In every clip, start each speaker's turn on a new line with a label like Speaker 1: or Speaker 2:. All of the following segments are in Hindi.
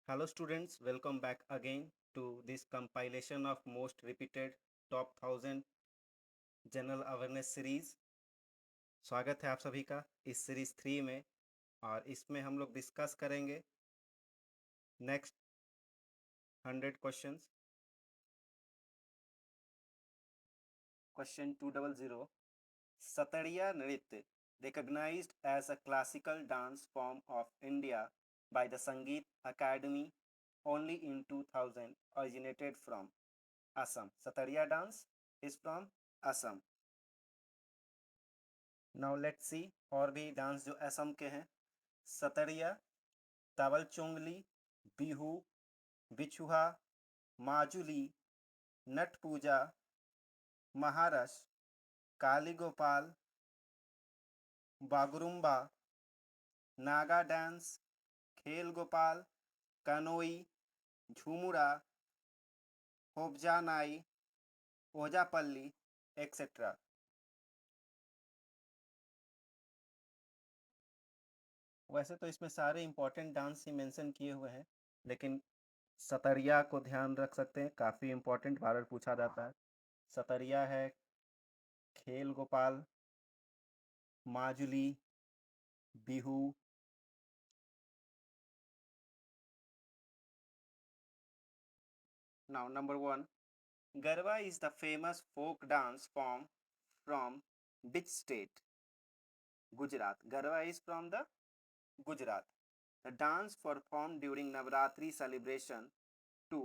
Speaker 1: Hello students, welcome back again to this compilation of most repeated top 1000 general awareness series. स्वागत है आप सभी का इस सीरीज 3 में। और इसमें हम लोग डिस्कस करेंगे नेक्स्ट 100 क्वेश्चंस। क्वेश्चन 200, सतरिया नृत्य recognized as a classical dance form of India by the Sangeet Academy only in 2000, originated from Assam. Satariya dance is from Assam. Now let's see और भी डांस जो असम के हैं। सतरिया, तावल चोंगली, बिहू, बिछुहा, माजुली, नट पूजा, महारस, काली गोपाल, बागुरुम्बा, नागा डांस, खेल गोपाल, कनोई, झूमुरा, होबजानाई, ओजापल्ली एक्सेट्रा। वैसे तो इसमें सारे इम्पोर्टेंट डांस ही मेंशन किए हुए हैं, लेकिन सतरिया को ध्यान रख सकते हैं, काफ़ी इम्पोर्टेंट बार पूछा जाता है। सतरिया है खेल Gopal, Majuli, Bihu, now number 1, Garba is the famous folk dance form from which state? Gujarat. Garba is from the Gujarat. The dance performed during Navratri celebration to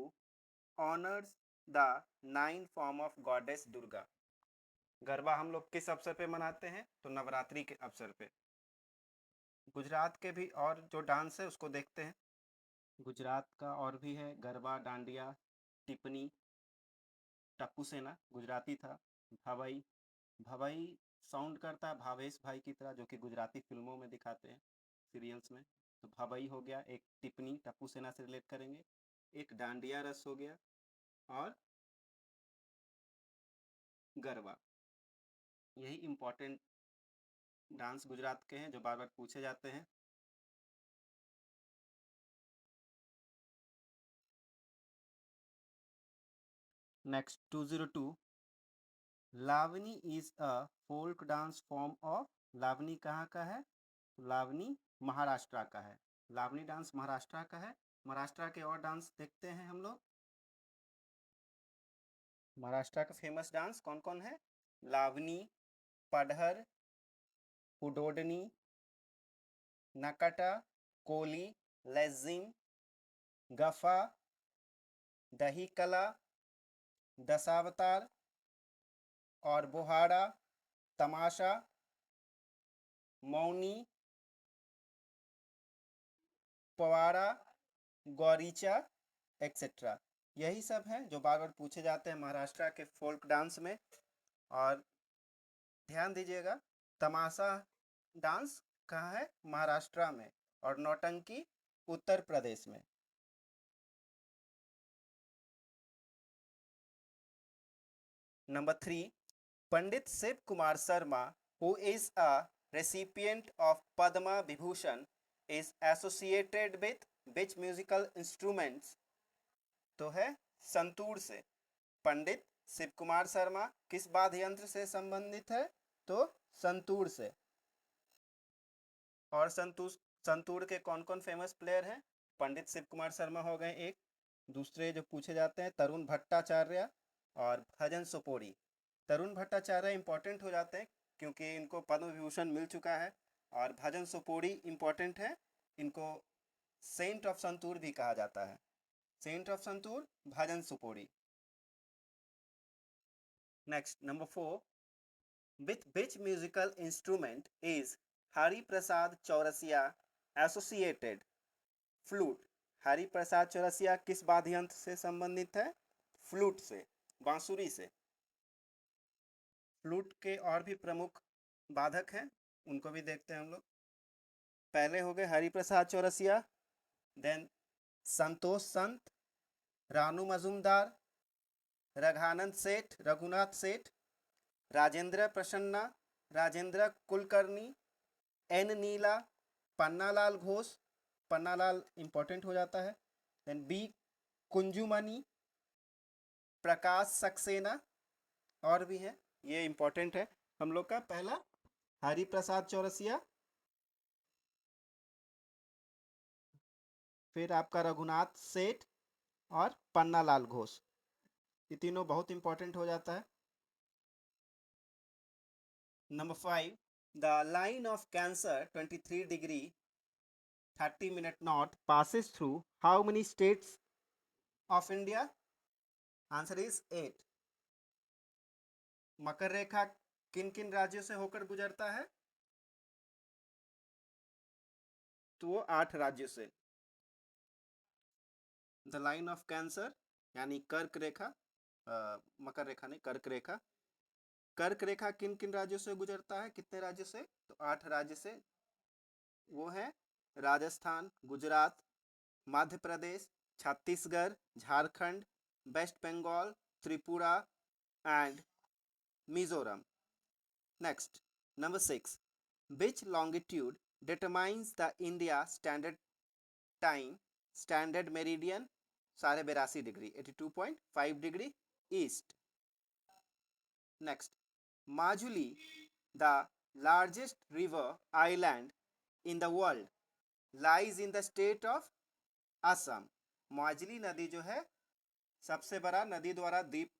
Speaker 1: honors the 9 form of goddess Durga. Garba हम लोग किस अवसर पे मनाते हैं? तो नवरात्रि के अवसर पे। गुजरात के भी और जो डांस है उसको देखते हैं। गुजरात का और भी है गरबा, डांडिया, टिप्पणी, टप्पू सेना गुजराती था। भवई, भवई साउंड करता है भावेश भाई की तरह, जो कि गुजराती फिल्मों में दिखाते हैं, सीरियल्स में। तो भवई हो गया। एक टिप्पणी टप्पू सेना से रिलेट करेंगे। एक डांडिया रस हो गया और गरबा। यही इम्पोर्टेंट डांस गुजरात के हैं जो बार बार पूछे जाते हैं। Next 202, Lavani is a folk dance form of. Lavani कहाँ का है? लावनी महाराष्ट्र का है। लावनी डांस महाराष्ट्र का है। महाराष्ट्र के और डांस देखते हैं हम लोग। महाराष्ट्र का फेमस डांस कौन कौन है? लावनी, पढ़र, उडोडनी, नकटा, कोली, लेजिम, गफा, दही कला, दशावतार और बोहाड़ा, तमाशा, मौनी, पवाड़ा, गौरीचा एक्सेट्रा। यही सब हैं जो बार बार पूछे जाते हैं महाराष्ट्र के फोल्क डांस में। और ध्यान दीजिएगा, तमाशा डांस कहाँ है? महाराष्ट्र में। और नौटंकी उत्तर प्रदेश में। Number 3, Pandit Shiv Kumar Sharma, who is a recipient of Padma Vibhushan, is associated with which musical instruments? तो है संतूर से। पंडित शिव कुमार शर्मा किस वाद्य यंत्र से संबंधित है? तो संतूर से। और संतूर के कौन कौन फेमस प्लेयर हैं? पंडित शिव कुमार शर्मा हो गए एक। दूसरे जो पूछे जाते हैं तरुण भट्टाचार्य और भजन सोपोरी। तरुण भट्टाचार्य इंपॉर्टेंट हो जाते हैं क्योंकि इनको पद्म विभूषण मिल चुका है। और भजन सोपोरी इंपॉर्टेंट है, इनको सेंट ऑफ संतूर भी कहा जाता है। Saint of santoor, Bhajan Sopori. Next number 4, with which musical instrument is Hari Prasad Chaurasia associated? Flute. Hari Prasad Chaurasia किस वाद्य यंत्र से संबंधित है? फ्लूट से, बांसुरी से। फ्लूट के और भी प्रमुख वादक हैं, उनको भी देखते हैं हम लोग। पहले हो गए हरि प्रसाद चौरसिया, देन संतोष संत, रानू मजुमदार, रघानंद सेठ, रघुनाथ सेठ, राजेंद्र प्रसन्ना, राजेंद्र कुलकर्णी, एन नीला, पन्नालाल घोष। पन्नालाल इंपॉर्टेंट हो जाता है। देन बी कुंजुमनी, प्रकाश सक्सेना, और भी है। ये इंपॉर्टेंट है हम लोग का। पहला हरि प्रसाद चौरसिया, फिर आपका रघुनाथ सेठ और पन्ना लाल घोष। ये तीनों बहुत इंपॉर्टेंट हो जाता है। Number 5, the line of cancer 23 degree 30 minute not passes through how many states of India? Answer is 8। मकर रेखा किन किन राज्यों से होकर गुजरता है? तो वो 8 राज्यों से। द लाइन ऑफ कैंसर यानी कर्क रेखा, मकर रेखा नहीं, कर्क रेखा। कर्क रेखा किन किन राज्यों से गुजरता है? कितने राज्यों से? तो 8 राज्य से। वो है Rajasthan, Gujarat, Madhya Pradesh, Chhattisgarh, Jharkhand, West Bengal, Tripura and Mizoram. Next, number 6, which longitude determines the India standard time standard meridian 82.5 degree 82.5 degree east. Next, Majuli the largest river island in the world lies in the state of Assam. Majuli नदी जो है सबसे बड़ा नदी द्वारा द्वीप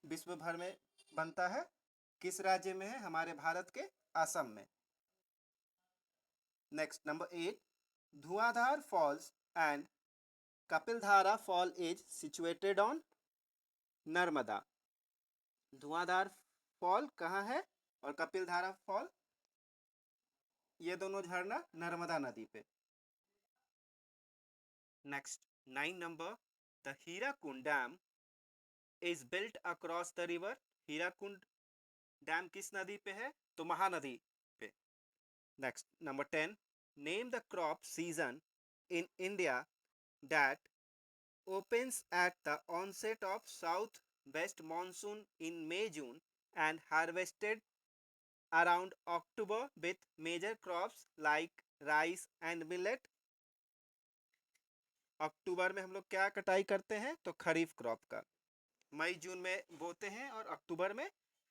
Speaker 1: विश्व भर में बनता है, किस राज्य में है? हमारे भारत के असम में। Next, number 8, Dhuandhar falls and Kapildhara fall is situated on Narmada. Dhuandhar fall कहाँ है और कपिलधारा फॉल, ये दोनों झरना नर्मदा नदी पे। Next, 9 number, the Hirakud dam is built across the river. Hirakud dam किस नदी पे है? तो महानदी पे। Next, number 10, name the crop season in India that opens at the onset of south-west monsoon in May-June and harvested around October with major crops like rice and millet. अक्टूबर में हम लोग क्या कटाई करते हैं? तो खरीफ क्रॉप का। मई जून में बोते हैं और अक्टूबर में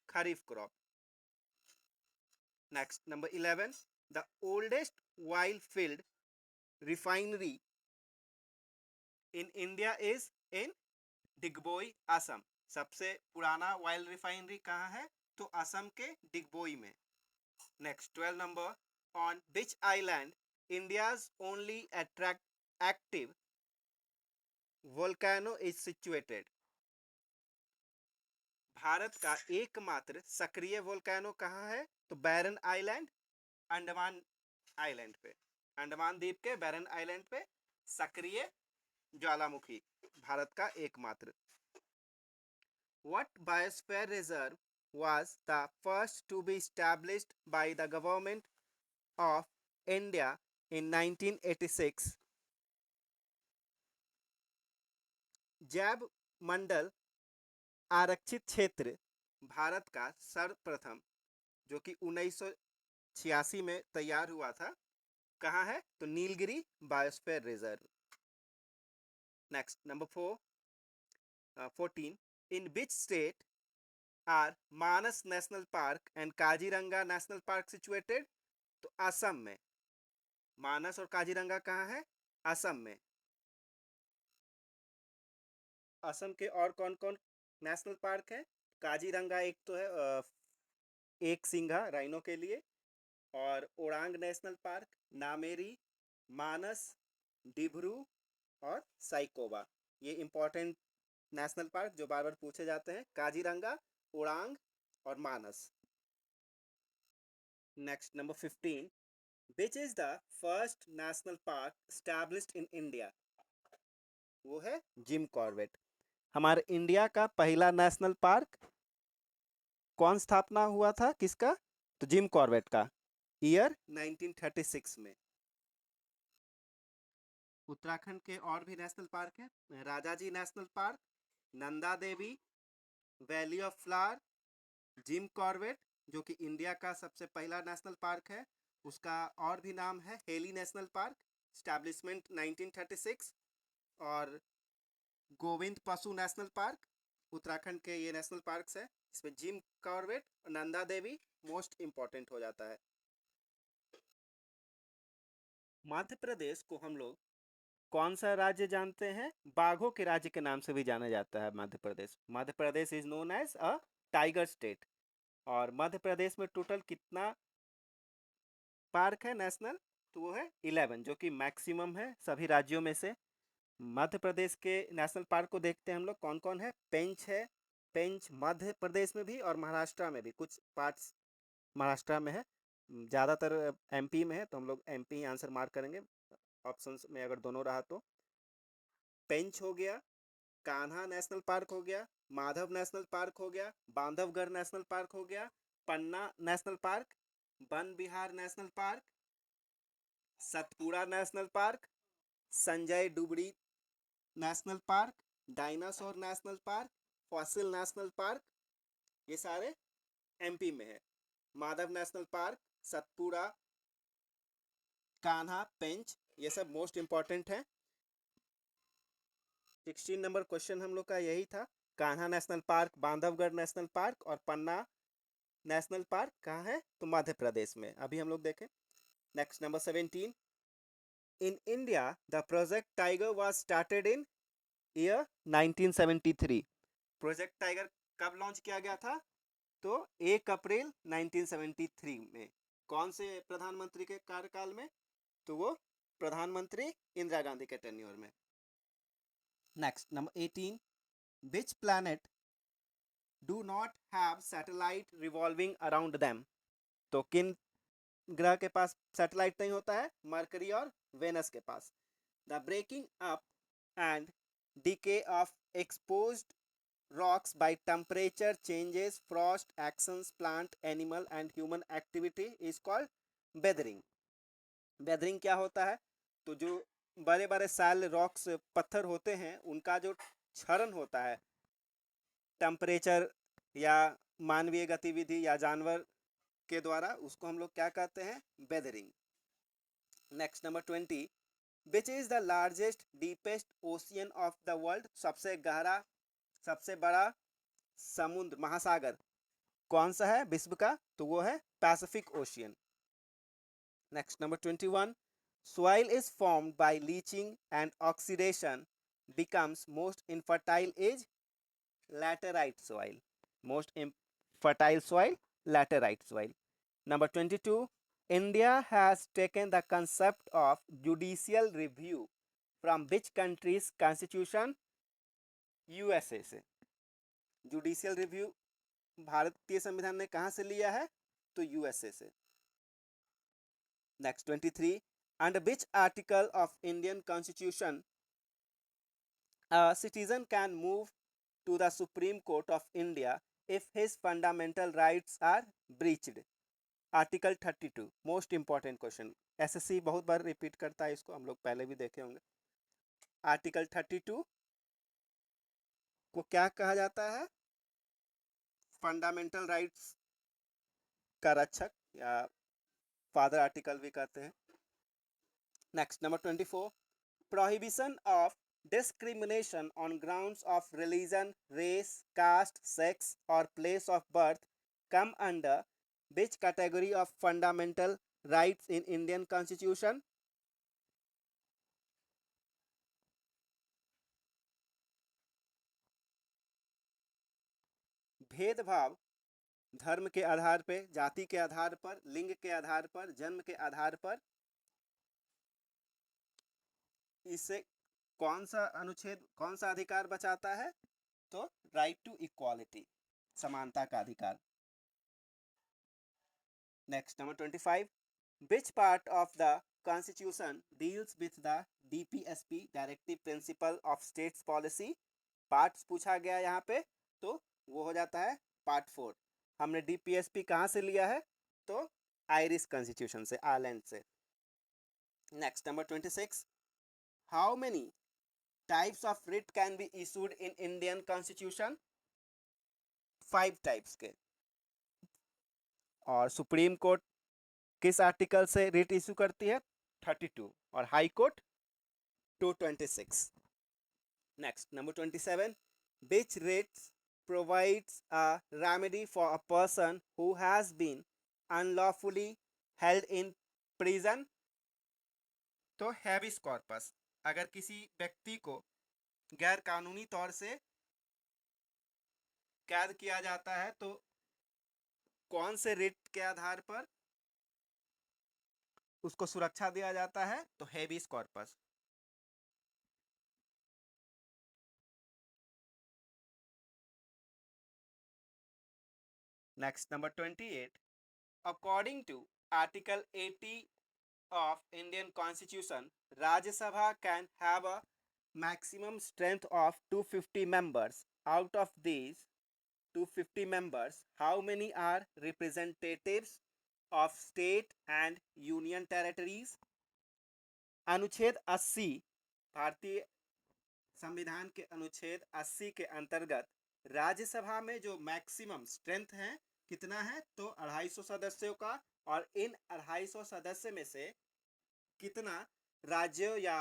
Speaker 1: kharif crop. Next, number 11, the oldest oil field refinery in India is in Digboi, Assam. सबसे पुराना ऑयल रिफाइनरी कहाँ है? तो असम के डिगबोई में। Next, 12 number, on which island India's only active volcano is situated. Bharat का एकमात्र सक्रिय वोल्केनो कहाँ है? तो बैरन आइलैंड, अंडमान आइलैंड पे, अंडमान द्वीप के बैरन आइलैंड पे सक्रिय ज्वालामुखी भारत का एकमात्र। What biosphere reserve was the first to be established by the government of India in 1986? जैव मंडल आरक्षित क्षेत्र भारत का सर्वप्रथम, जो कि 1986 में तैयार हुआ था, कहाँ है? तो Nilgiri biosphere reserve. Next, number 14, in which state are Manas national park and Kaziranga national park situated? तो असम में। मानस और काजीरंगा कहाँ है? असम में। असम के और कौन कौन नेशनल पार्क है? काजीरंगा एक तो है एक सिंघा राइनो के लिए, और ओरांग नेशनल पार्क, नामेरी, मानस, डिब्रू और साइकोबा। ये इंपॉर्टेंट नेशनल पार्क जो बार बार पूछे जाते हैं, काजीरंगा, ओरांग और Manas. Next, number 15, which is the first national park established in India? वो है जिम कॉर्बेट। हमारे इंडिया का पहला नेशनल पार्क कौन स्थापना हुआ था, किसका? तो जिम कॉर्बेट का, ईयर 1936 में। उत्तराखंड के और भी नेशनल पार्क है, Rajaji national park, Nanda Devi, valley of flower, Jim Corbett जो कि इंडिया का सबसे पहला नेशनल पार्क है, उसका और भी नाम है हेली नेशनल पार्क, स्टैब्लिशमेंट 1936, और गोविंद पशु नेशनल पार्क, उत्तराखंड के ये नेशनल पार्क्स है। इसमें जिम कॉर्बेट और नंदा देवी मोस्ट इंपॉर्टेंट हो जाता है। मध्य प्रदेश को हम लोग कौन सा राज्य जानते हैं? बाघों के राज्य के नाम से भी जाना जाता है Madhya Pradesh. Madhya Pradesh is known as a tiger state. और मध्य प्रदेश में टोटल कितना पार्क है नेशनल? तो वो है 11, जो कि मैक्सिमम है सभी राज्यों में से। मध्य प्रदेश के नेशनल पार्क को देखते हैं हम लोग कौन कौन है। पेंच है, पेंच मध्य प्रदेश में भी और महाराष्ट्र में भी, कुछ पार्ट्स महाराष्ट्र में है, ज़्यादातर एमपी में है, तो हम लोग एमपी आंसर मार्क करेंगे ऑप्शंस में अगर दोनों रहा तो। पेंच हो गया, कान्हा नेशनल पार्क हो गया, माधव नेशनल पार्क हो गया, बांधवगढ़ नेशनल पार्क हो गया, Panna national park, Van Vihar national park, Satpura national park, Sanjay Dubri national park, dinosaur national park, fossil national park, ये सारे एमपी में है। माधव नेशनल पार्क, सतपुड़ा, कान्हा, पेंच, ये सब मोस्ट इंपॉर्टेंट है। 16 नंबर क्वेश्चन हम लोग का यही था। Kanha national park, Bandhavgarh national park और पन्ना नेशनल पार्क कहाँ है? तो मध्य प्रदेश में। अभी हम लोग देखें next number 17। In India the project tiger was started in year 1973। Project tiger कब लॉन्च किया गया था? तो 1 अप्रैल 1973 में। कौन से प्रधानमंत्री के कार्यकाल में? तो वो प्रधानमंत्री इंदिरा गांधी के टेन्योर में। Next number 18। Which planet do not have satellite revolving around them? तो किन ग्रह के पास सैटेलाइट नहीं होता है? मरकरी और वेनस के पास। The breaking up and decay of exposed rocks by temperature changes, frost actions, plant, animal and human activity is called weathering. weathering क्या होता है? तो जो बड़े बड़े सैल रॉक्स पत्थर होते हैं उनका जो क्षरण होता है टेम्परेचर या मानवीय गतिविधि या जानवर के द्वारा, उसको हम लोग क्या कहते हैं? Weathering. Next number 20। Which is the largest deepest ocean of the world? सबसे गहरा, सबसे बड़ा समुद्र, महासागर कौन सा है विश्व का? तो वो है Pacific ocean. Next number 21। soil is formed by leaching and oxidation becomes most infertile is laterite soil. Most fertile soil, laterite soil. Number 22. India has taken the concept of judicial review from which country's constitution? USA से। जुडिशियल रिव्यू भारतीय संविधान ने कहां से लिया है? तो यूएसए से। Next 23। Under which article of Indian constitution a citizen can move to the Supreme Court of India if his fundamental rights are breached? Article 32 most important question, SSC बहुत बार रिपीट करता है इसको, हम लोग पहले भी देखे होंगे। आर्टिकल 32 को क्या कहा जाता है? फंडामेंटल राइट्स का रक्षक या फादर आर्टिकल भी कहते हैं। Next number 24। Prohibition of discrimination on grounds of religion, race, caste, sex or place of birth come under which category of fundamental rights in Indian Constitution? भेदभाव धर्म के आधार पर, जाति के आधार पर, लिंग के आधार पर, जन्म के आधार पर, इससे कौन सा अनुच्छेद, कौन सा अधिकार बचाता है? तो राइट टू इक्वालिटी, समानता का अधिकार। Next number 25। Which part of the constitution deals with the DPSP, directive principle of states policy? Parts पूछा गया यहाँ पे, तो वो हो जाता है पार्ट 4। हमने डीपीएसपी कहाँ से लिया है? तो आयरिश कॉन्स्टिट्यूशन से, आयरलैंड से। Next number 26। How many types of writ can be issued in Indian constitution? 5 types के। और सुप्रीम कोर्ट किस आर्टिकल से रिट इशू करती है? 32। और high court 226। Next, number 27. Which writ provides a remedy for a person who has been unlawfully held in prison? तो हैबिस कॉर्पस, अगर किसी व्यक्ति को गैर कानूनी तौर से कैद किया जाता है तो कौन से रिट के आधार पर उसको सुरक्षा दिया जाता है? तो habeas corpus. Next, number 28. According to Article 80 of Indian Constitution, Rajya Sabha can have a maximum strength of 250 members. Out of these 250 members, how many are representatives of state and union territories? अनुच्छेद 80 भारतीय संविधान के अनुच्छेद 80 के अंतर्गत राज्यसभा में जो मैक्सिमम स्ट्रेंथ है कितना है? तो 250 सदस्यों का। और इन 250 सदस्य में से कितना राज्यों या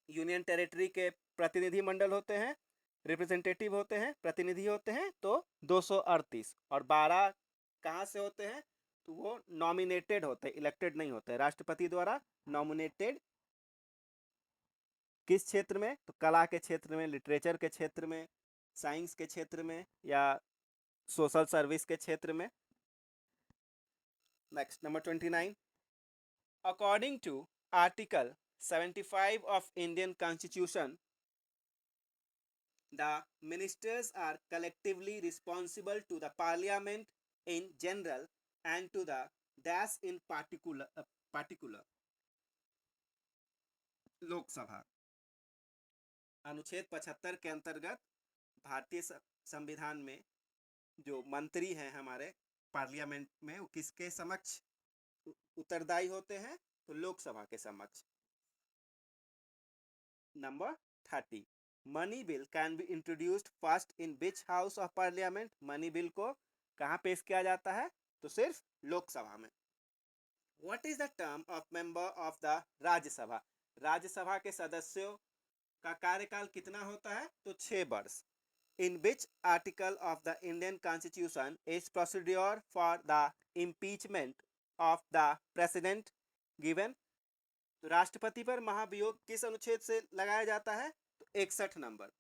Speaker 1: यूनियन टेरिटरी के प्रतिनिधि मंडल होते हैं, रिप्रेजेंटेटिव होते हैं, प्रतिनिधि होते हैं? तो 238। और 12 कहाँ से होते हैं? तो वो नॉमिनेटेड होते हैं, इलेक्टेड नहीं होते, राष्ट्रपति द्वारा नॉमिनेटेड। किस क्षेत्र में? तो कला के क्षेत्र में, लिटरेचर के क्षेत्र में, साइंस के क्षेत्र में, या सोशल सर्विस के क्षेत्र में। Next, number 29. According to article 75 of Indian Constitution, the ministers are collectively responsible to the parliament in general and to the dash in particular. Lok Sabha. अनुच्छेद 75 के अंतर्गत भारतीय संविधान में जो मंत्री हैं हमारे पार्लियामेंट में, वो किसके समक्ष उत्तरदायी होते हैं? तो लोकसभा के समक्ष। Number 30. Money bill can be introduced first in which house of parliament? Money bill को कहाँ पेश किया जाता है? तो सिर्फ लोकसभा में। What is the term of member of the Rajya Sabha? Rajya Sabha के सदस्यों का कार्यकाल कितना होता है? तो 6 वर्ष। In which article of the Indian Constitution is procedure for the impeachment of the president given? तो राष्ट्रपति पर महाभियोग किस अनुच्छेद से लगाया जाता है? तो 61 नंबर,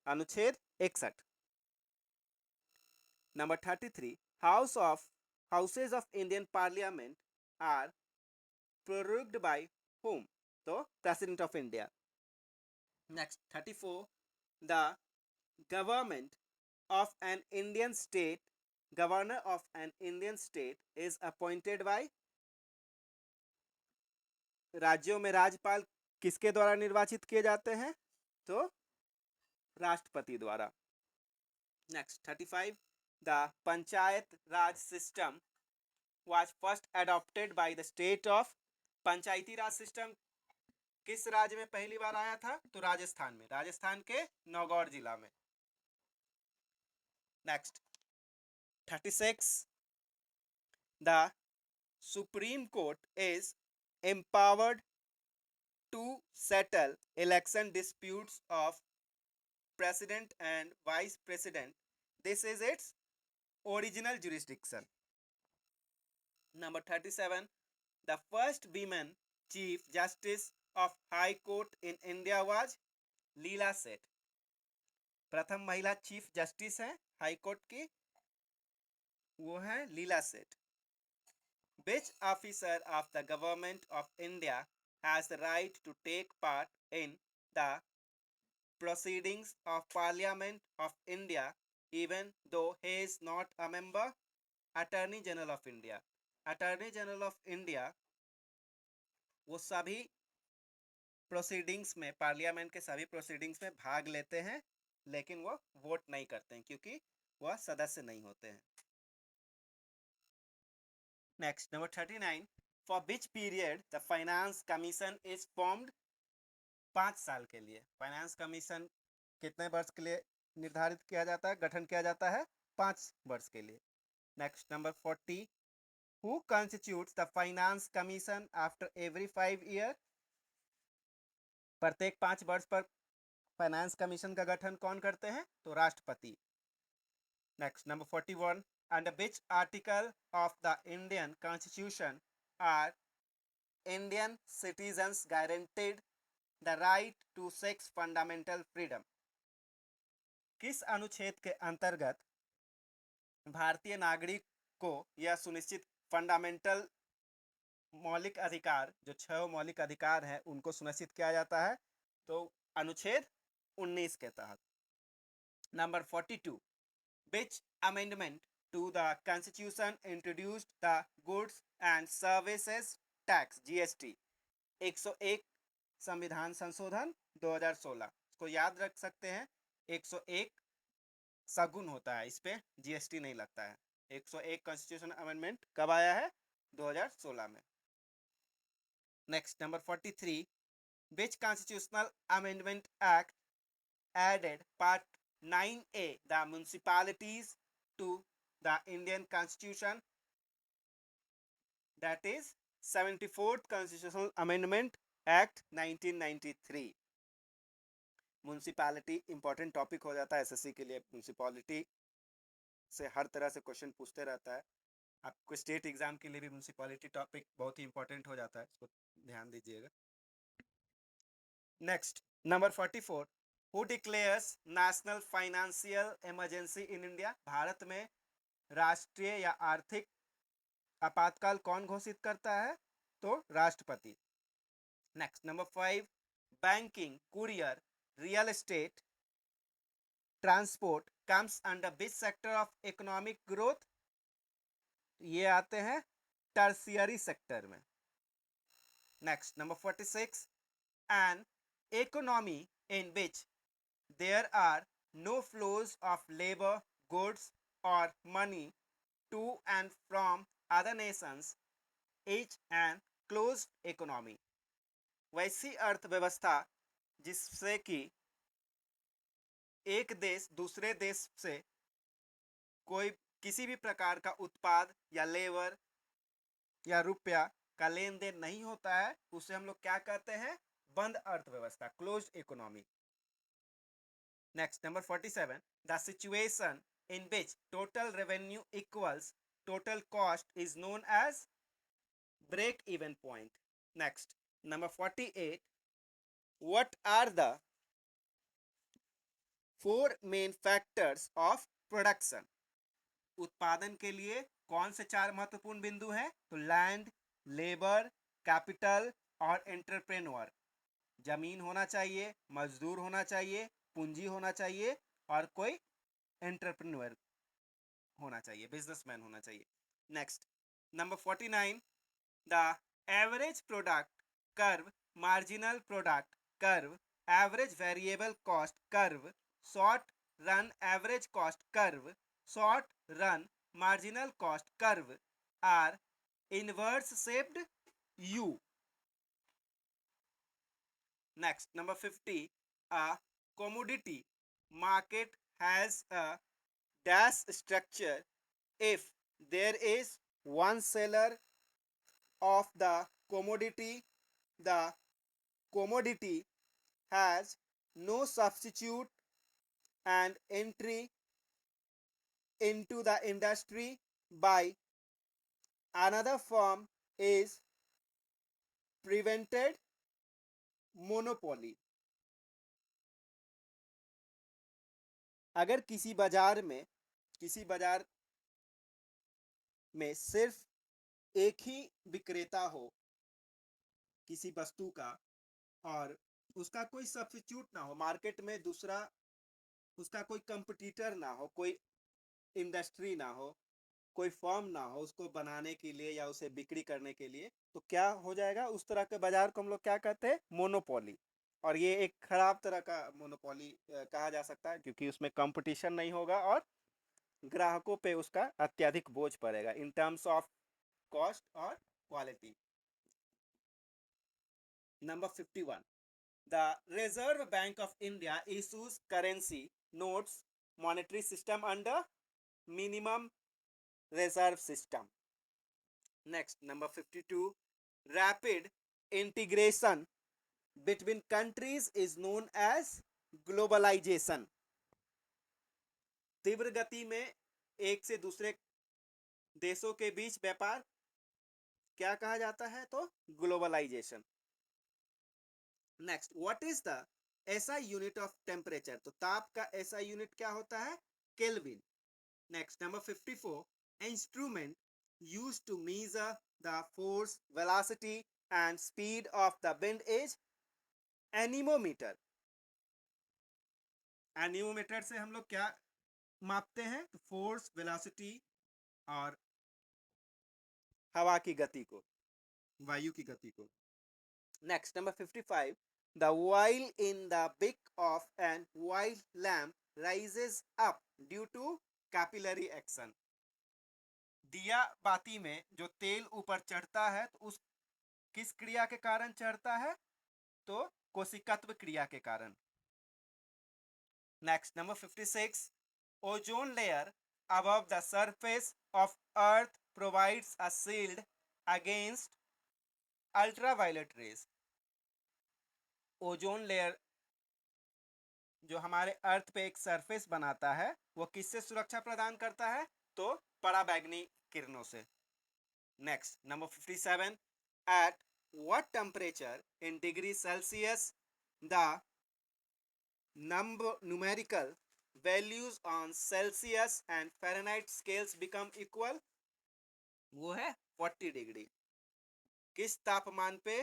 Speaker 1: अनुच्छेद 61। Number 33. Houses of Indian Parliament are prorogued by whom? तो President of India. Next, 34. The government of an Indian state, governor of an Indian state is appointed by? राज्यों में राज्यपाल किसके द्वारा निर्वाचित किए जाते हैं? तो राष्ट्रपति द्वारा। Next, 35. The panchayat Raj system was first adopted by the state of? Panchayati Raj system किस राज्य में पहली बार आया था? तो राजस्थान में, राजस्थान के नौगढ़ जिला में। Next, 36. The Supreme Court is empowered to settle election disputes of president and vice president. This is its original jurisdiction. Number 37. The first women chief justice of High Court in India was? लीला सेठ। प्रथम महिला चीफ जस्टिस है हाई कोर्ट की, वो है लीला सेठ। Which officer of the government of India has the right to take part in the proceedings of Parliament of India even though he is not a member? Attorney General of India. Attorney General of India वो सभी प्रोसीडिंग्स में, पार्लियामेंट के सभी प्रोसीडिंग्स में भाग लेते हैं, लेकिन वो वोट नहीं करते हैं क्योंकि वह सदस्य नहीं होते हैं। Next, number 39. For which period the finance commission is formed? 5 साल के लिए फाइनेंस कमीशन कितने वर्ष के लिए निर्धारित किया जाता है, गठन किया जाता है? 5 वर्ष के लिए। Next, number 40. Who constitutes the finance commission after every 5 years? प्रत्येक 5 वर्ष पर फाइनेंस कमीशन का गठन कौन करते हैं? तो राष्ट्रपति। Next number 41, under which article of the Indian constitution are Indian citizens guaranteed the right to six fundamental freedom? किस अनुच्छेद के अंतर्गत भारतीय नागरिक को यह सुनिश्चित फंडामेंटल मौलिक अधिकार, जो 6 मौलिक अधिकार हैं, उनको सुनिश्चित किया जाता है? तो अनुच्छेद 19 के तहत। Number 42, which amendment to the constitution introduced the goods and services tax GST? 101 संविधान संशोधन 2016, इसको याद रख सकते हैं। 101 सगुन होता है, इस पे जीएसटी नहीं लगता है। 101 कॉन्स्टिट्यूशन अमेंडमेंट कब आया है? 2016 में। Next number 43, which constitutional amendment act added part 9A the municipalities to the Indian constitution? That is 74th constitutional amendment act 1993। Municipality important topic हो जाता है एसएससी के लिए। म्यूनसिपैलिटी से हर तरह से क्वेश्चन पूछते रहता है। आपको स्टेट एग्जाम के लिए भी म्यूनसिपैलिटी टॉपिक बहुत ही इंपॉर्टेंट हो जाता है, इसको ध्यान दीजिएगा। Next number 44, who declares national financial emergency in India? Bharat में राष्ट्रीय या आर्थिक आपातकाल कौन घोषित करता है? तो राष्ट्रपति। Next number 5, banking, courier, real estate, transport comes under which sector of economic growth? ये आते हैं टर्शियरी सेक्टर में। Next number 46, an economy in which there are no flows of labor, goods or money to and from other nations is an closed economy। वैसी अर्थव्यवस्था जिससे कि एक देश दूसरे देश से कोई किसी भी प्रकार का उत्पाद या लेबर या रुपया का लेन देन नहीं होता है, उसे हम लोग क्या कहते हैं? बंद अर्थव्यवस्था, closed economy. Next number 47, the situation in which total revenue equals total cost is known as break even point. Next number 48, what are the 4 main factors of production? उत्पादन के लिए कौन से 4 महत्वपूर्ण बिंदु हैं? तो लैंड, लेबर, कैपिटल और एंटरप्रेन्योर। जमीन होना चाहिए, मजदूर होना चाहिए, पूंजी होना चाहिए और कोई एंटरप्रेन्योर होना चाहिए, बिजनेसमैन होना चाहिए। Next number 49, the average product curve, marginal product curve, average variable cost curve, short run average cost curve, short run marginal cost curve are inverse shaped U। Next number 50, a commodity market has a dash structure if there is one seller of the commodity has no substitute and entry into the industry by another firm is prevented monopoly। अगर किसी बाजार में सिर्फ एक ही विक्रेता हो किसी वस्तु का और उसका कोई सब्स्टिट्यूट ना हो, मार्केट में दूसरा उसका कोई कंपटीटर ना हो, कोई इंडस्ट्री ना हो, कोई फर्म ना हो उसको बनाने के लिए या उसे बिक्री करने के लिए, तो क्या हो जाएगा? उस तरह के बाजार को हम लोग क्या कहते हैं? मोनोपोली। और ये एक खराब तरह का मोनोपोली कहा जा सकता है, क्योंकि उसमें कंपटीशन नहीं होगा और ग्राहकों पे उसका अत्यधिक बोझ पड़ेगा इन टर्म्स ऑफ कॉस्ट और quality. Number 51, the reserve bank of India issues currency notes monetary system under minimum reserve system। Next number 52, rapid integration between countries is known as globalization. तीव्र गति में एक से दूसरे देशों के बीच व्यापार क्या कहा जाता है? तो globalisation. Next, what is the SI unit of temperature? तो ताप का एसआई यूनिट क्या होता है? Kelvin. Next, number 54, instrument used to measure the force, velocity and speed of the wind is anemometer. Anemometer से हम लोग क्या मापते हैं? तो फोर्स, वेलोसिटी और हवा की गति को, वायु की गति को. Next, number 55, the oil in the wick of an oil lamp rises up due to capillary action. दिया बाती में जो तेल ऊपर चढ़ता है तो उस किस क्रिया के कारण चढ़ता है? तो कोशिकत्व क्रिया के कारण. Next, number 56, ozone layer above the surface of earth provides a shield against ultraviolet rays. Ozone layer जो हमारे अर्थ पे एक सरफेस बनाता है वो किससे सुरक्षा प्रदान करता है? तो पराबैंगनी किरणों से. Next, number 57, at what temperature in degree Celsius the numerical values on Celsius and Fahrenheit scales become equal? वो है 40 डिग्री. किस तापमान पे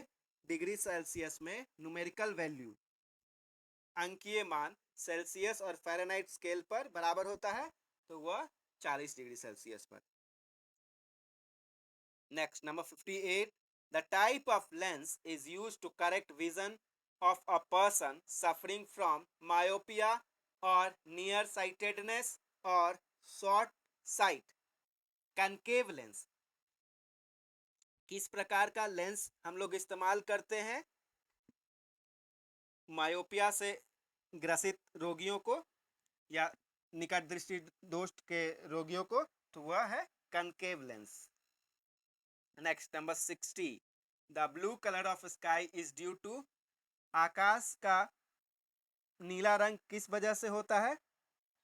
Speaker 1: डिग्री सेल्सियस में न्यूमेरिकल वैल्यू, अंकीय मान सेल्सियस और फ़ारेनहाइट स्केल पर बराबर होता है? तो वह 40 डिग्री सेल्सियस पर. Next, number 58, the type of lens is used to correct vision of a person suffering from myopia or nearsightedness or short sight. concave lens. किस प्रकार का लेंस हम लोग इस्तेमाल करते हैं मायोपिया से ग्रसित रोगियों को या निकट दृष्टि दोष के रोगियों को? तो वह है concave lens. Next, number 60, the blue colour of sky is due to, आकाश का नीला रंग किस वजह से होता है?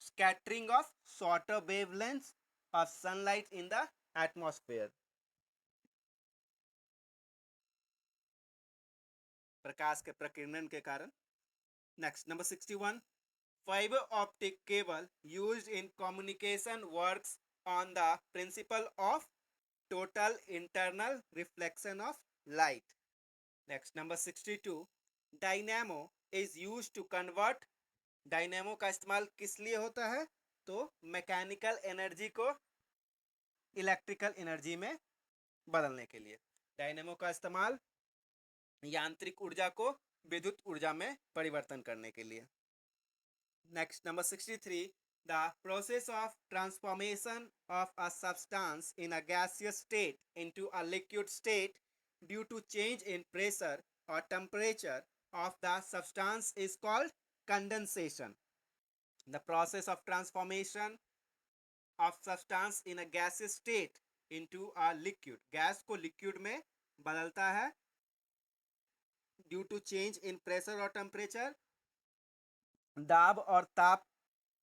Speaker 1: Scattering of shorter wavelengths of sunlight in the atmosphere. प्रकाश के प्रकीर्णन के कारण. Next, number 61, fibre optic cable used in communication works on the principle of total internal reflection of light. Next, number 62, dynamo is used to convert. Dynamo का इस्तेमाल किस लिए होता है? तो मैकेनिकल एनर्जी को इलेक्ट्रिकल एनर्जी में बदलने के लिए. डायनेमो का इस्तेमाल यांत्रिक ऊर्जा को विद्युत ऊर्जा में परिवर्तन करने के लिए. Next, number 63, the process of transformation of a substance in a gaseous state into a liquid state due to change in pressure or temperature of the substance is called condensation. The process of transformation of substance in a gaseous state into a liquid, गैस को लिक्विड में बदलता है due to change in pressure और टेम्परेचर, दाब और ताप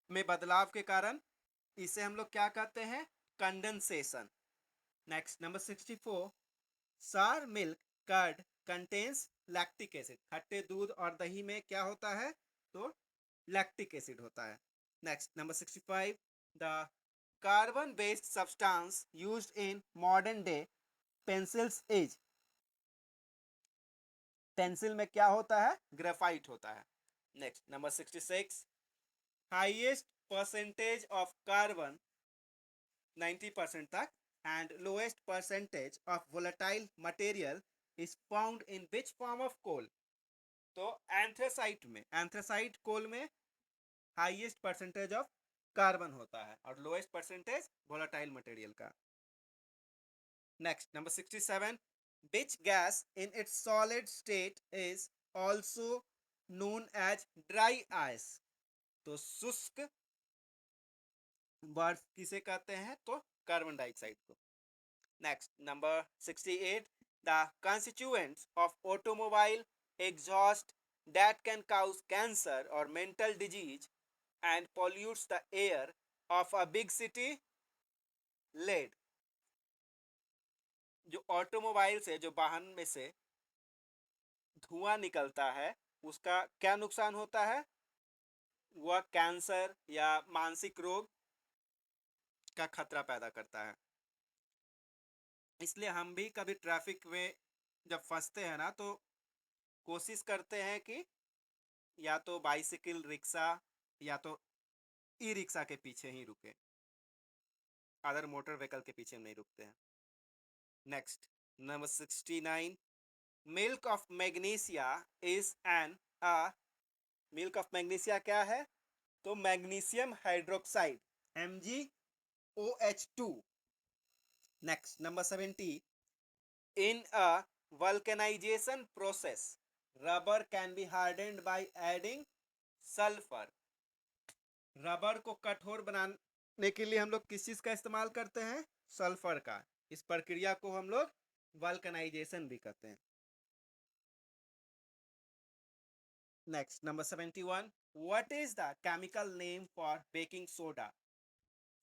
Speaker 1: में बदलाव के कारण. इसे हम लोग क्या कहते हैं? Condensation. Next, number 64, sour milk curd contains lactic acid. खट्टे दूध और दही में क्या होता है? तो लैक्टिक एसिड होता है. Next, number 65, the carbon based substance used in modern day pencils is. Pencil में क्या होता है? ग्रेफाइट होता है. Next, number 66, highest percentage of carbon 90% तक and lowest percentage of volatile material is found in which form of coal? तो एंथ्रेसाइट में, एंथ्रेसाइट कोल में हाईएस्ट परसेंटेज ऑफ कार्बन होता है और लोएस्ट परसेंटेज वोलेटाइल मटेरियल का. Next, number 67, which gas in its solid state is also known as dry ice? तो शुष्क बर्फ किसे कहते हैं? तो कार्बन डाइऑक्साइड को. Next, number 68, the constituents of automobile exhaust that can cause cancer or mental disease and pollutes the air of a big city. lead, जो ऑटोमोबाइल से, जो वाहन में से धुआं निकलता है, उसका क्या नुकसान होता है? वह कैंसर या मानसिक रोग का खतरा पैदा करता है। इसलिए हम भी कभी ट्रैफिक में जब फंसते हैं ना, तो कोशिश करते हैं कि या तो बाइसिकल, रिक्शा या तो ई रिक्शा के पीछे ही रुके, अदर मोटर व्हीकल के पीछे नहीं रुकते हैं। Next, number 69, milk of magnesia is an a milk of magnesia क्या है? तो magnesium hydroxide, MgOH2। Next, number 70, in a vulcanization process rubber can be hardened by adding sulfur। Rubber को कठोर बनाने के लिए हम लोग किस चीज का इस्तेमाल करते हैं? सल्फर का। इस प्रक्रिया को हम लोग वल्कनाइजेशन भी कहते हैं। Next, number 71, what is the chemical name for baking soda?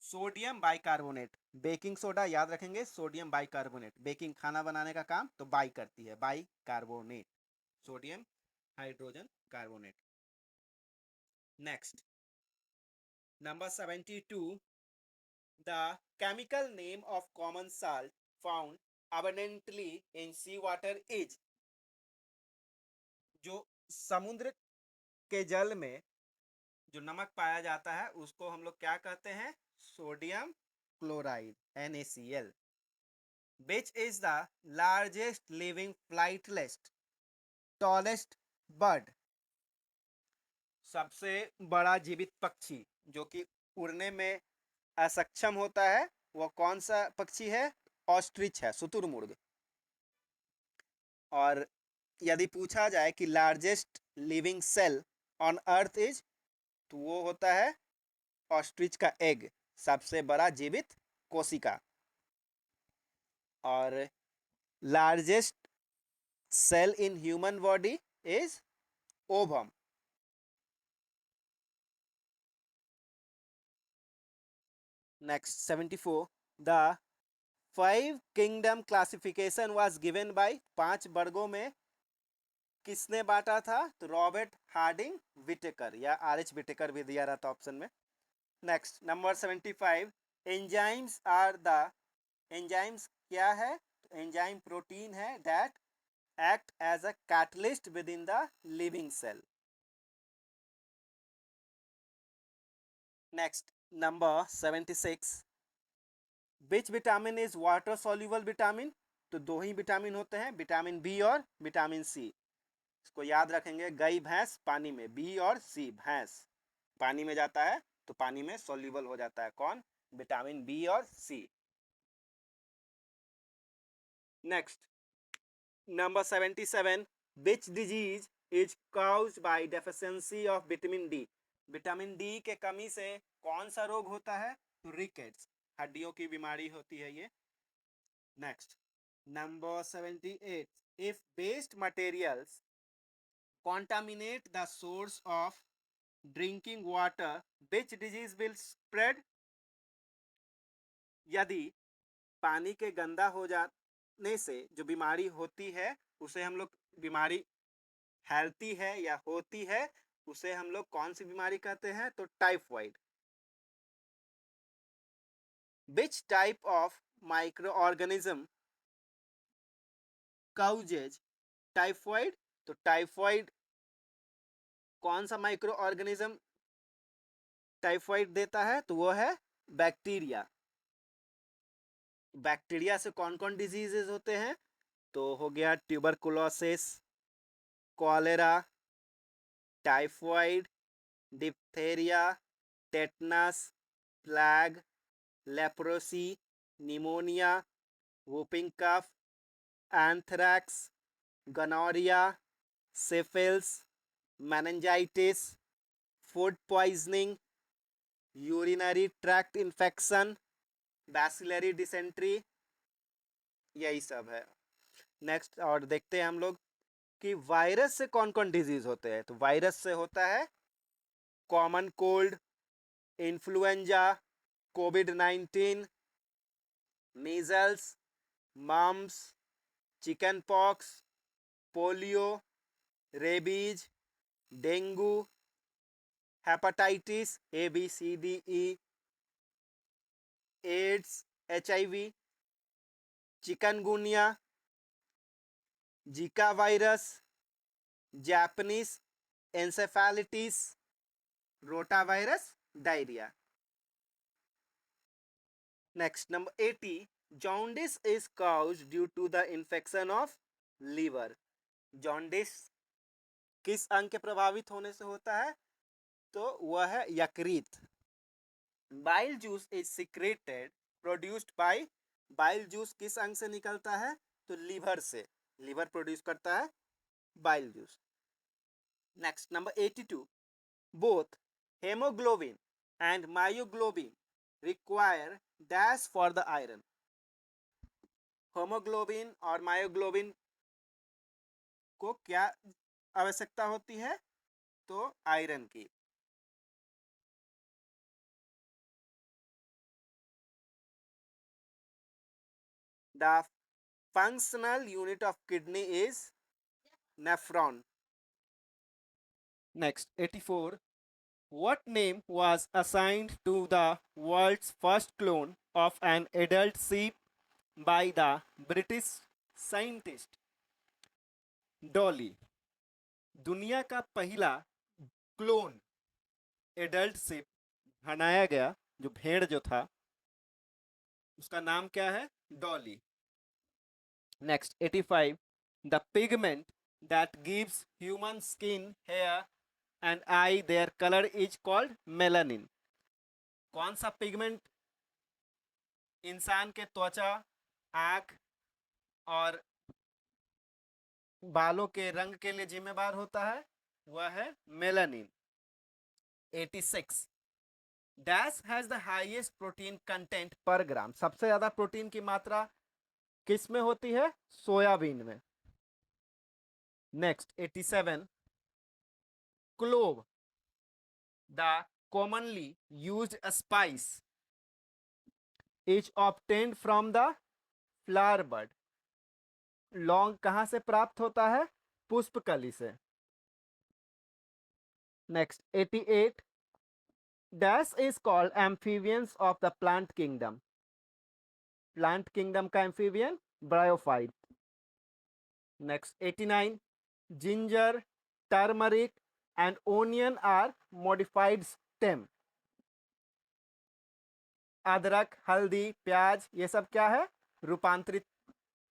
Speaker 1: Sodium bicarbonate. Baking soda याद रखेंगे, सोडियम बाइकार्बोनेट। बेकिंग, खाना बनाने का काम, तो बाई करती है, bicarbonate, sodium hydrogen carbonate. Next, number 72, the chemical name of common salt found abundantly in sea water is। जो समुद्र के जल में जो नमक पाया जाता है उसको हम लोग क्या कहते हैं? Sodium chloride, NaCl। Which is the largest living flightless tallest bird? सबसे बड़ा जीवित पक्षी जो कि उड़ने में असक्षम होता है, वह कौन सा पक्षी है? ऑस्ट्रिच है, शुतुरमुर्ग। और यदि पूछा जाए कि largest living cell on earth is, तो वो होता है ऑस्ट्रिच का एग, सबसे बड़ा जीवित कोशिका। और largest cell in human body is ovum. Next, 74, the 5 kingdom classification was given by, 5 वर्गों में किसने बांटा था? तो रॉबर्ट हार्डिंग विटेकर, या RH विटेकर भी दिया रहता ऑप्शन में। Next, number 75, enzymes are the, enzymes क्या है? तो एंजाइम प्रोटीन है that act as a catalyst within the living cell. Next, number 76, which vitamin is water soluble vitamin? तो दो ही विटामिन होते हैं, विटामिन बी और विटामिन सी। इसको याद रखेंगे, गई भैंस पानी में, बी और सी, भैंस पानी में जाता है तो पानी में सॉल्युबल हो जाता है। कौन? विटामिन बी और C. Next, number 77, which disease is caused by deficiency of vitamin D? Vitamin D के कमी से कौन सा रोग होता है? तो रिकेट्स, हड्डियों की बीमारी होती है ये। Next, number 78, if waste materials contaminate the source of drinking water, which disease will spread? यदि पानी के गंदा हो जाने से जो बीमारी होती है, उसे हम लोग बीमारी फैलती है या होती है, उसे हम लोग कौन सी बीमारी कहते हैं? तो typhoid. Which type of micro organism causes typhoid? तो टाइफाइड, कौन सा माइक्रो ऑर्गेनिज्म टाइफाइड देता है? तो वो है बैक्टीरिया। बैक्टीरिया से कौन कौन डिजीजेस होते हैं? तो हो गया tuberculosis, cholera, typhoid, diphtheria, tetanus, plague, leprosy, pneumonia, whooping cough, anthrax, gonorrhoea, syphilis, meningitis, food poisoning, urinary tract infection, bacillary dysentery, यही सब है। नेक्स्ट, और देखते हैं हम लोग कि वायरस से कौन कौन डिजीज होते हैं। तो वायरस से होता है कॉमन कोल्ड, इन्फ्लुएंजा, कोविड-19, measles, mumps, chicken pox, polio, rabies, dengue, hepatitis A B C D E, AIDS, HIV, chikungunya, Zika virus, Japanese encephalitis, rotavirus, diarrhoea. Next number 80, jaundice is caused due to the infection of liver। Jaundice किस अंग के प्रभावित होने से होता है? तो वह है यकृत। Bile juice is secreted produced by, bile juice किस अंग से निकलता है? तो लीवर से, लीवर प्रोड्यूस करता है bile juice. Next number 82, both haemoglobin and myoglobin require dash for the iron. Haemoglobin और मायोग्लोबिन को क्या आवश्यकता होती है? तो आयरन की। The functional unit of kidney is nephron। Next 84, what name was assigned to the world's first clone of an adult sheep by the British scientist Dolly? दुनिया का पहला क्लोन एडल्ट शेप बनाया गया, जो भेड़ जो था, उसका नाम क्या है? Dolly. Next 85, the pigment that gives human skin, hair and eye their color is called melanin। कौन सा पिगमेंट इंसान के त्वचा, आंख और बालों के रंग के लिए जिम्मेदार होता है? वह है melanin. 86, dash has the highest protein content पर ग्राम। सबसे ज्यादा प्रोटीन की मात्रा किस में होती है? सोयाबीन में। Next 87, clove the commonly used spice is obtained from the flower bud. लौंग कहां से प्राप्त होता है? पुष्पकली से। Next 88, dash is called amphibians of the plant kingdom. Plant kingdom का amphibian bryophyte. Next 89, ginger, turmeric and onion are modified stem. अदरक, हल्दी, प्याज, ये सब क्या है? रूपांतरित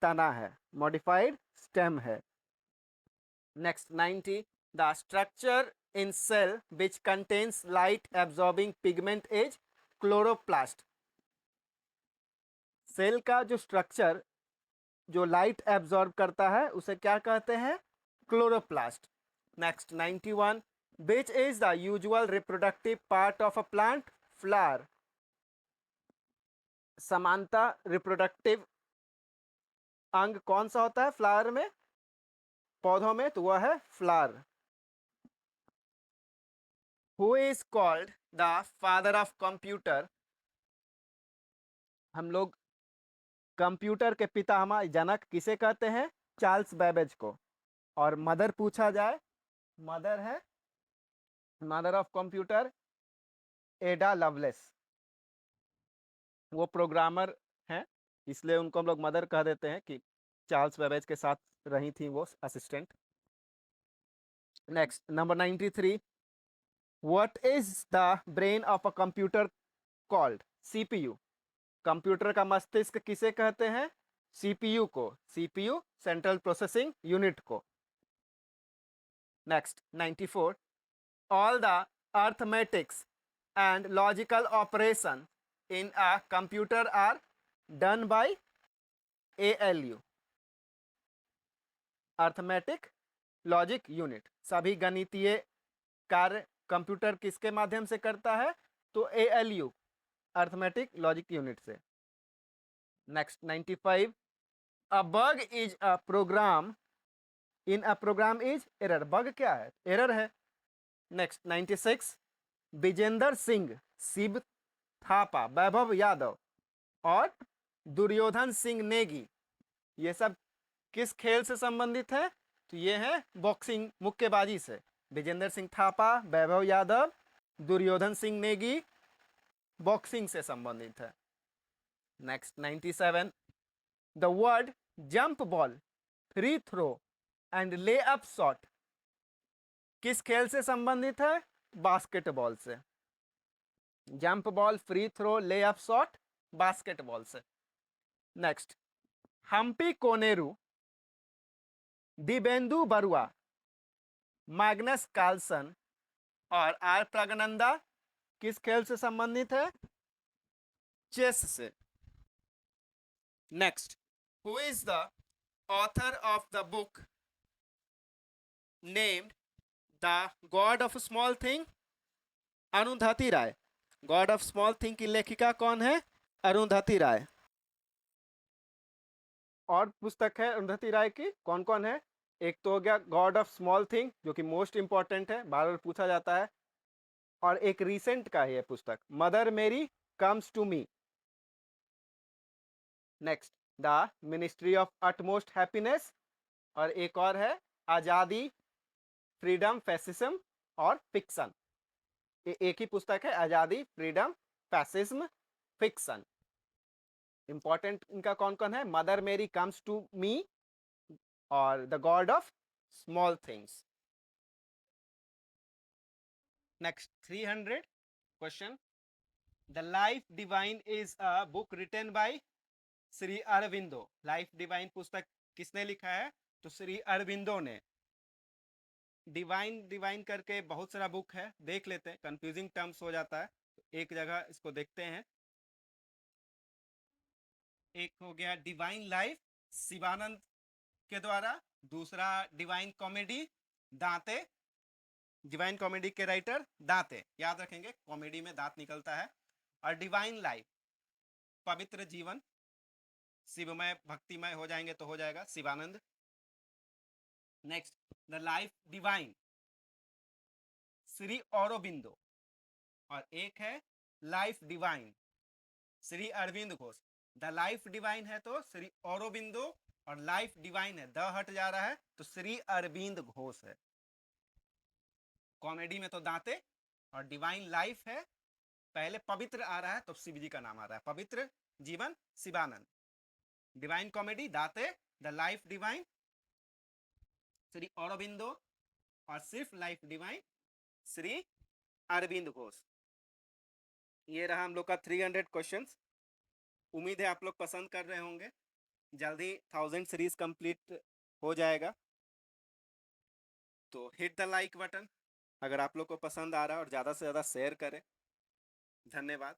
Speaker 1: तना है, मॉडिफाइड स्टेम है। Next 90, the structure in cell which contains light absorbing pigment is chloroplast. Cell का जो स्ट्रक्चर जो लाइट एब्जॉर्ब करता है उसे क्या कहते हैं? Chloroplast. Next 91, which is the usual reproductive part of a plant? Flower. समानता रिप्रोडक्टिव अंग कौन सा होता है फ्लावर में, पौधों में? तो वह है flower. Who is called the father of computer? हम लोग कंप्यूटर के पितामह, जनक किसे कहते हैं? चार्ल्स बेबेज को। और मदर पूछा जाए, मदर है, मदर ऑफ कंप्यूटर एडा लवलेस। वो प्रोग्रामर हैं, इसलिए उनको हम लोग मदर कह देते हैं कि चार्ल्स बेबेज के साथ रही थी वो assistant. Next number 93, what is the brain of a computer called? CPU। Computer का मस्तिष्क किसे कहते हैं? CPU को। CPU सेंट्रल प्रोसेसिंग यूनिट को। Next 94, all the arithmetics and logical operation in a computer are done by ALU, arithmetic logic unit. सभी गणितीय कार्य कंप्यूटर किसके माध्यम से करता है? तो ALU, अर्थमेटिक लॉजिक यूनिट से। Next 95, a bug is a program in a program is error, bug क्या है, एरर है। नेक्स्ट 96, विजेंदर सिंह, शिव थापा, वैभव यादव और दुर्योधन सिंह नेगी, ये सब किस खेल से संबंधित है? तो ये है बॉक्सिंग, मुक्केबाजी से। विजेंद्र सिंह थापा, वैभव यादव, दुर्योधन सिंह नेगी बॉक्सिंग से संबंधित है। Next 97, the word jump ball, free throw and lay up shot किस खेल से संबंधित है? बास्केटबॉल से। Jump ball, free throw, lay up shot basketball से। Next, Humpy Koneru, Dibyendu Barua, Magnus Carlsen और आर प्रगनंदा किस खेल से संबंधित है? चेस से। Next, who is the author of the book named the god of small thing? Arundhati Roy. God of small thing की लेखिका कौन है? अरुंधति राय। और पुस्तक है अरुंधति राय की, कौन कौन है? एक तो हो गया गॉड ऑफ स्मॉल थिंग, जो कि मोस्ट इंपॉर्टेंट है, बार बार पूछा जाता है। और एक रिसेंट का है पुस्तक, mother Mary comes to me. Next, the ministry of utmost happiness. और एक और है आजादी, फ्रीडम, फैसिज्म और फिक्शन। एक ही पुस्तक है, आजादी, फ्रीडम, फैसिज्म, फिक्शन। इंपॉर्टेंट इनका कौन कौन है? Mother Mary comes to me और the god of small things. Next 300 question, the life divine is a book written by Shri Aurobindo. Life divine पुस्तक किसने लिखा है? तो श्री अरविंदो ने। डिवाइन डिवाइन करके बहुत सारा बुक है, देख लेते हैं, कंफ्यूजिंग टर्म्स हो जाता है, तो एक जगह इसको देखते हैं। एक हो गया डिवाइन लाइफ शिवानंद के द्वारा, दूसरा डिवाइन कॉमेडी दांते, डिवाइन कॉमेडी के राइटर दांते, याद रखेंगे कॉमेडी में दांत निकलता है। और डिवाइन लाइफ पवित्र जीवन, शिवमय भक्तिमय हो जाएंगे तो हो जाएगा Shivanand. Next, the life divine Shri Aurobindo. और एक है life divine Shri Aurobind Ghosh. The life divine है तो श्री औरोबिंदो, और लाइफ डिवाइन है, द हट जा रहा है तो श्री अरविंद घोष है। कॉमेडी में तो दांते, और डिवाइन लाइफ है, पहले पवित्र आ रहा है तो शिव जी का नाम आ रहा है, पवित्र जीवन Shivanand. Divine comedy Date, the life divine Shri Aurobindo, और सिर्फ लाइफ डिवाइन श्री अरविंद घोष। ये रहा हम लोग का 300 क्वेश्चंस। उम्मीद है आप लोग पसंद कर रहे होंगे। जल्दी 1000 सीरीज कंप्लीट हो जाएगा, तो हिट द लाइक बटन अगर आप लोग को पसंद आ रहा है, और ज़्यादा से ज़्यादा शेयर करें। धन्यवाद।